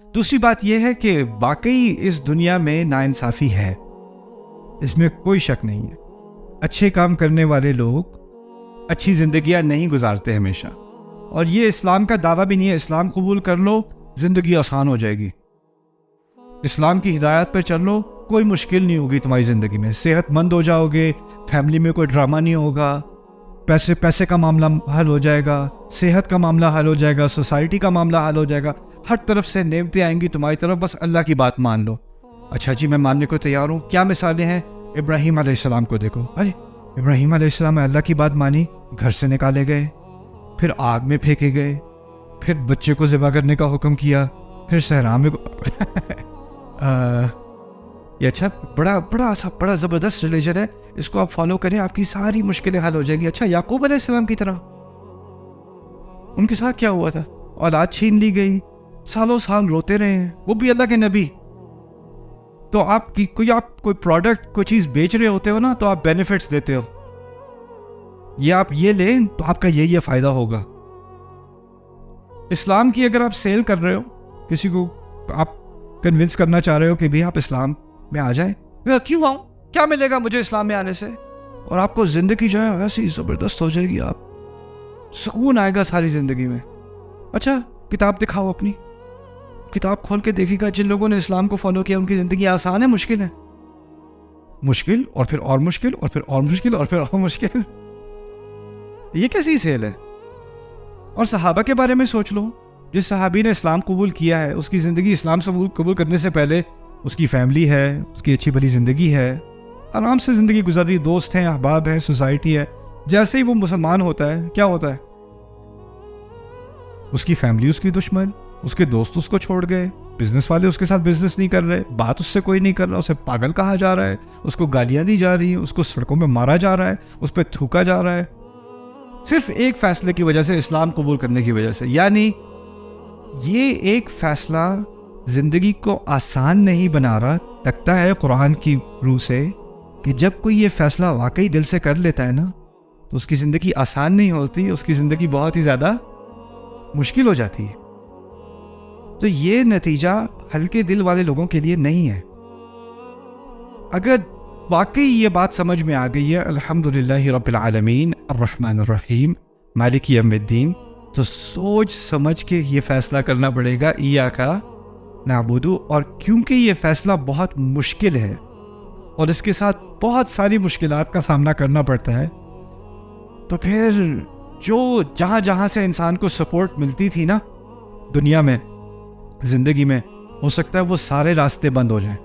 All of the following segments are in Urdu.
دوسری بات یہ ہے کہ واقعی اس دنیا میں ناانصافی ہے، اس میں کوئی شک نہیں ہے. اچھے کام کرنے والے لوگ اچھی زندگیاں نہیں گزارتے ہمیشہ، اور یہ اسلام کا دعویٰ بھی نہیں ہے. اسلام قبول کر لو زندگی آسان ہو جائے گی، اسلام کی ہدایات پر چل لو کوئی مشکل نہیں ہوگی تمہاری زندگی میں، صحت مند ہو جاؤ گے، فیملی میں کوئی ڈرامہ نہیں ہوگا، پیسے کا معاملہ حل ہو جائے گا، صحت کا معاملہ حل ہو جائے گا، سوسائٹی کا معاملہ حل ہو جائے گا، ہر طرف سے نعمتیں آئیں گی تمہاری طرف، بس اللہ کی بات مان لو. اچھا جی میں ماننے کو تیار ہوں. کیا مثالیں ہیں؟ ابراہیم علیہ السلام کو دیکھو. ارے ابراہیم علیہ السلام نے اللہ کی بات مانی، گھر سے نکالے گئے، پھر آگ میں پھینکے گئے، پھر بچے کو ذبح کرنے کا حکم کیا، پھر صحرا میں یہ اچھا بڑا زبردست ریلیجن ہے، اس کو آپ فالو کریں آپ کی ساری مشکلیں حل ہو جائیں گی. اچھا یعقوب علیہ السلام کی طرح ان کے ساتھ کیا ہوا تھا؟ اولاد چھین لی گئی، سالوں سال روتے رہے ہیں، وہ بھی اللہ کے نبی. تو آپ کوئی پروڈکٹ کوئی چیز بیچ رہے ہوتے ہو نا، تو آپ بینیفٹس دیتے ہو، یہ آپ یہ لیں تو آپ کا یہ فائدہ ہوگا. اسلام کی اگر آپ سیل کر رہے ہو، کسی کو آپ کنونس کرنا چاہ رہے ہو کہ بھی آپ اسلام میں آ جائیں، کیوں آؤں، کیا ملے گا مجھے اسلام میں آنے سے؟ اور آپ کو زندگی جو ہے ایسی زبردست ہو جائے گی، آپ سکون آئے گا ساری زندگی میں. اچھا کتاب دکھاؤ، اپنی کتاب کھول کے دیکھے گا جن لوگوں نے اسلام کو فالو کیا ان کی زندگی آسان ہے مشکل ہے؟ مشکل، اور پھر اور مشکل، اور پھر اور مشکل، اور پھر اور مشکل. یہ کیسی سیل ہے؟ اور صحابہ کے بارے میں سوچ لو، جس صحابی نے اسلام قبول کیا ہے اس کی زندگی اسلام سے قبول کرنے سے پہلے اس کی فیملی ہے، اس کی اچھی بھلی زندگی ہے، آرام سے زندگی گزر رہی، دوست ہیں، احباب ہیں، سوسائٹی ہے. جیسے ہی وہ مسلمان ہوتا ہے کیا ہوتا ہے؟ اس کی فیملی اس کی دشمن، اس کے دوست اس کو چھوڑ گئے، بزنس والے اس کے ساتھ بزنس نہیں کر رہے، بات اس سے کوئی نہیں کر رہا، اسے پاگل کہا جا رہا ہے، اس کو گالیاں دی جا رہی ہیں، اس کو سڑکوں پہ مارا جا رہا ہے، اس پہ تھوکا جا رہا ہے، صرف ایک فیصلے کی وجہ سے، اسلام قبول کرنے کی وجہ سے. یعنی یہ ایک فیصلہ زندگی کو آسان نہیں بنا رہا. لگتا ہے قرآن کی روح سے کہ جب کوئی یہ فیصلہ واقعی دل سے کر لیتا ہے نا تو اس کی زندگی آسان نہیں ہوتی، اس کی زندگی بہت ہی زیادہ مشکل ہو جاتی ہے. تو یہ نتیجہ ہلکے دل والے لوگوں کے لیے نہیں ہے. اگر واقعی یہ بات سمجھ میں آ گئی ہے الحمدللہ رب العالمین الرحمن الرحیم مالک یوم الدین، تو سوچ سمجھ کے یہ فیصلہ کرنا پڑے گا ایاک نعبد. اور کیونکہ یہ فیصلہ بہت مشکل ہے اور اس کے ساتھ بہت ساری مشکلات کا سامنا کرنا پڑتا ہے، تو پھر جو جہاں سے انسان کو سپورٹ ملتی تھی نا دنیا میں، زندگی میں، ہو سکتا ہے وہ سارے راستے بند ہو جائیں.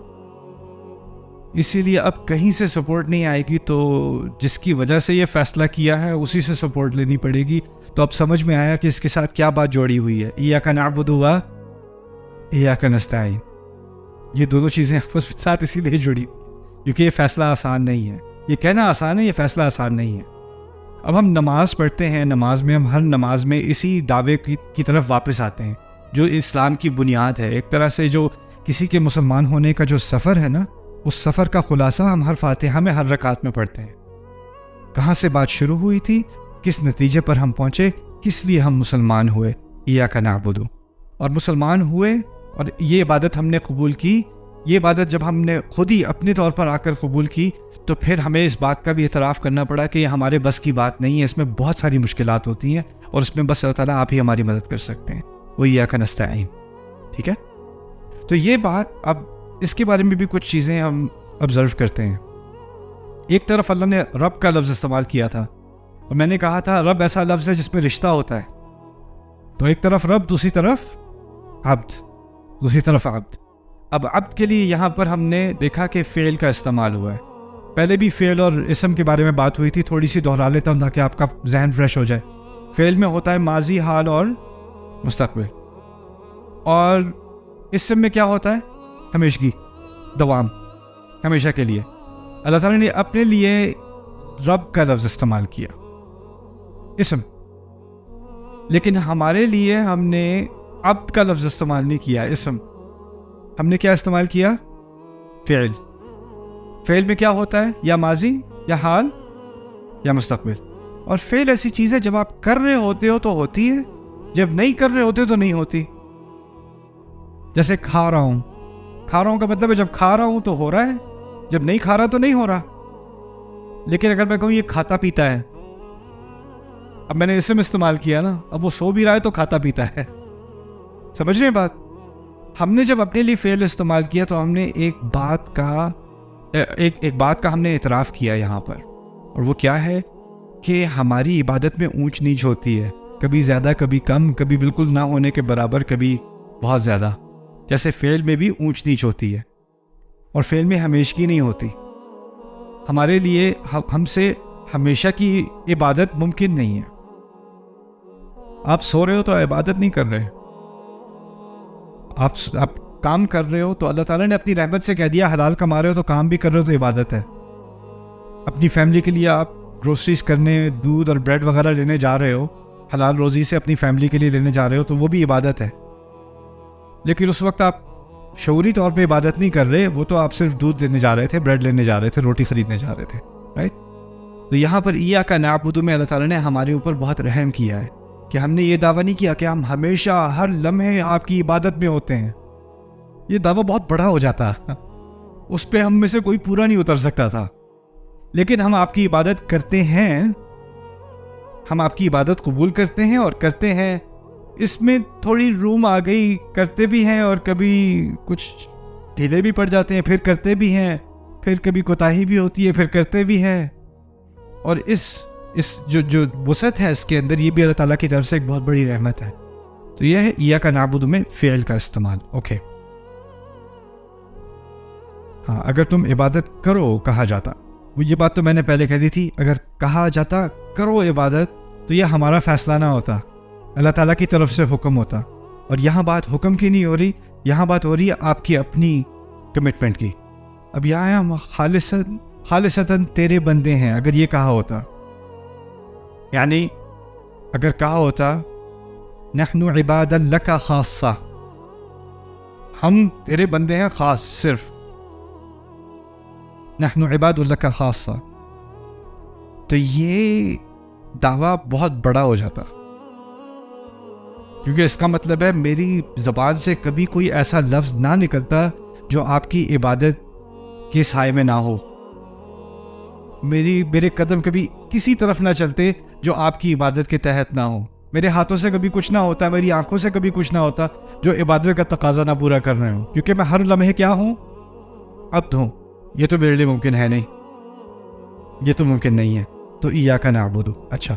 اسی لیے اب کہیں سے سپورٹ نہیں آئے گی، تو جس کی وجہ سے یہ فیصلہ کیا ہے اسی سے سپورٹ لینی پڑے گی. تو اب سمجھ میں آیا کہ اس کے ساتھ کیا بات جوڑی ہوئی ہے، ایاک نعبد و ایاک نستعین. یہ دونوں چیزیں آپس میں ساتھ اسی لیے جڑی کیونکہ یہ فیصلہ آسان نہیں ہے. یہ کہنا آسان ہے، یہ فیصلہ آسان نہیں ہے. اب ہم نماز پڑھتے ہیں، نماز میں ہم ہر نماز میں اسی دعوے کی طرف واپس آتے ہیں جو اسلام کی بنیاد ہے. ایک طرح سے جو کسی کے مسلمان ہونے کا جو سفر ہے نا، اس سفر کا خلاصہ ہم ہر فاتحہ میں ہر رکعت میں پڑھتے ہیں. کہاں سے بات شروع ہوئی تھی، کس نتیجے پر ہم پہنچے، کس لیے ہم مسلمان ہوئے، ایاک نعبد. اور مسلمان ہوئے اور یہ عبادت ہم نے قبول کی. یہ عبادت جب ہم نے خود ہی اپنے طور پر آ کر قبول کی تو پھر ہمیں اس بات کا بھی اعتراف کرنا پڑا کہ یہ ہمارے بس کی بات نہیں ہے، اس میں بہت ساری مشکلات ہوتی ہیں اور اس میں بس اللہ تعالیٰ آپ ہی ہماری مدد کر سکتے ہیں. وہ ایاک نستعین. ٹھیک ہے، تو یہ بات، اب اس کے بارے میں بھی کچھ چیزیں ہم آبزرو کرتے ہیں. ایک طرف اللہ نے رب کا لفظ استعمال کیا تھا، اور میں نے کہا تھا رب ایسا لفظ ہے جس میں رشتہ ہوتا ہے. تو ایک طرف رب، دوسری طرف عبد، دوسری طرف عبد. اب عبد کے لیے یہاں پر ہم نے دیکھا کہ فعل کا استعمال ہوا ہے. پہلے بھی فعل اور اسم کے بارے میں بات ہوئی تھی، تھوڑی سی دہرا لیتا ہوں تاکہ آپ کا ذہن فریش ہو جائے. فعل میں ہوتا ہے ماضی، حال اور مستقبل، اور اسم میں کیا ہوتا ہے؟ ہمیشگی، دوام، ہمیشہ کے لیے. اللہ تعالیٰ نے اپنے لیے رب کا لفظ استعمال کیا، اسم، لیکن ہمارے لیے ہم نے عبد کا لفظ استعمال نہیں کیا، اسم. ہم نے کیا استعمال کیا؟ فعل. فعل میں کیا ہوتا ہے؟ یا ماضی، یا حال، یا مستقبل. اور فعل ایسی چیز ہے جب آپ کر رہے ہوتے ہو تو ہوتی ہے، جب نہیں کر رہے ہوتے تو نہیں ہوتی. جیسے کھا رہا ہوں کا مطلب ہے جب کھا رہا ہوں تو ہو رہا ہے، جب نہیں کھا رہا تو نہیں ہو رہا. لیکن اگر میں کہوں یہ کھاتا پیتا ہے، اب میں نے اسم استعمال کیا نا، اب وہ سو بھی رہا ہے تو کھاتا پیتا ہے. سمجھ رہے ہیں بات؟ ہم نے جب اپنے لیے فعل استعمال کیا تو ہم نے ایک بات کا ہم نے اعتراف کیا یہاں پر، اور وہ کیا ہے کہ ہماری عبادت میں اونچ نیچ ہوتی ہے، کبھی زیادہ کبھی کم، کبھی بالکل نہ ہونے کے برابر، کبھی بہت زیادہ. جیسے فعل میں بھی اونچ نیچ ہوتی ہے، اور فعل میں ہمیشگی نہیں ہوتی. ہمارے لیے ہم سے ہمیشہ کی عبادت ممکن نہیں ہے. آپ سو رہے ہو تو عبادت نہیں کر رہے، آپ کام کر رہے ہو تو اللہ تعالیٰ نے اپنی رحمت سے کہہ دیا حلال کما رہے ہو تو کام بھی کر رہے ہو تو عبادت ہے. اپنی فیملی کے لیے آپ گروسریز کرنے، دودھ اور بریڈ وغیرہ لینے جا رہے ہو، حلال روزی سے اپنی فیملی کے لیے لینے جا رہے ہو تو وہ بھی عبادت ہے. لیکن اس وقت آپ شعوری طور پہ عبادت نہیں کر رہے، وہ تو آپ صرف دودھ لینے جا رہے تھے، بریڈ لینے جا رہے تھے، روٹی خریدنے جا رہے تھے، رائٹ؟ تو یہاں پر ایاک نعبد میں اللہ تعالیٰ نے ہمارے اوپر بہت رحم کیا ہے کہ ہم نے یہ دعویٰ نہیں کیا کہ ہم ہمیشہ ہر لمحے آپ کی عبادت میں ہوتے ہیں. یہ دعویٰ بہت بڑا ہو جاتا، اس پہ ہم میں سے کوئی پورا نہیں اتر سکتا تھا. لیکن ہم آپ کی عبادت کرتے ہیں، ہم آپ کی عبادت قبول کرتے ہیں اور کرتے ہیں. اس میں تھوڑی روم آ گئی، کرتے بھی ہیں اور کبھی کچھ ڈھیلے بھی پڑ جاتے ہیں، پھر کرتے بھی ہیں، پھر کبھی کوتاہی بھی ہوتی ہے، پھر کرتے بھی ہیں. اور اس جو وسعت ہے اس کے اندر، یہ بھی اللہ تعالیٰ کی طرف سے ایک بہت بڑی رحمت ہے. تو یہ ہے ایاک نعبد میں فعل کا استعمال. اوکے، ہاں، اگر تم عبادت کرو کہا جاتا، وہ یہ بات تو میں نے پہلے کہہ دی تھی، اگر کہا جاتا کرو عبادت تو یہ ہمارا فیصلہ نہ ہوتا، اللہ تعالیٰ کی طرف سے حکم ہوتا. اور یہاں بات حکم کی نہیں ہو رہی، یہاں بات ہو رہی ہے آپ کی اپنی کمٹمنٹ کی. اب یہاں ہم خالصتاً تیرے بندے ہیں. اگر یہ کہا ہوتا، یعنی اگر کہا ہوتا نحن عباد لک خاصہ، ہم تیرے بندے ہیں خاص، صرف نحن عباد لک خاصہ، تو یہ دعویٰ بہت بڑا ہو جاتا، کیونکہ اس کا مطلب ہے میری زبان سے کبھی کوئی ایسا لفظ نہ نکلتا جو آپ کی عبادت کے سائے میں نہ ہو. میرے قدم کبھی کسی طرف نہ چلتے جو آپ کی عبادت کے تحت نہ ہو. میرے ہاتھوں سے کبھی کچھ نہ ہوتا، میری آنکھوں سے کبھی کچھ نہ ہوتا جو عبادت کا تقاضا نہ پورا کر رہے ہوں، کیونکہ میں ہر لمحے کیا ہوں؟ عبد ہوں. یہ تو میرے لیے ممکن ہے نہیں، یہ تو ممکن نہیں ہے. تو ایاک نعبد. اچھا،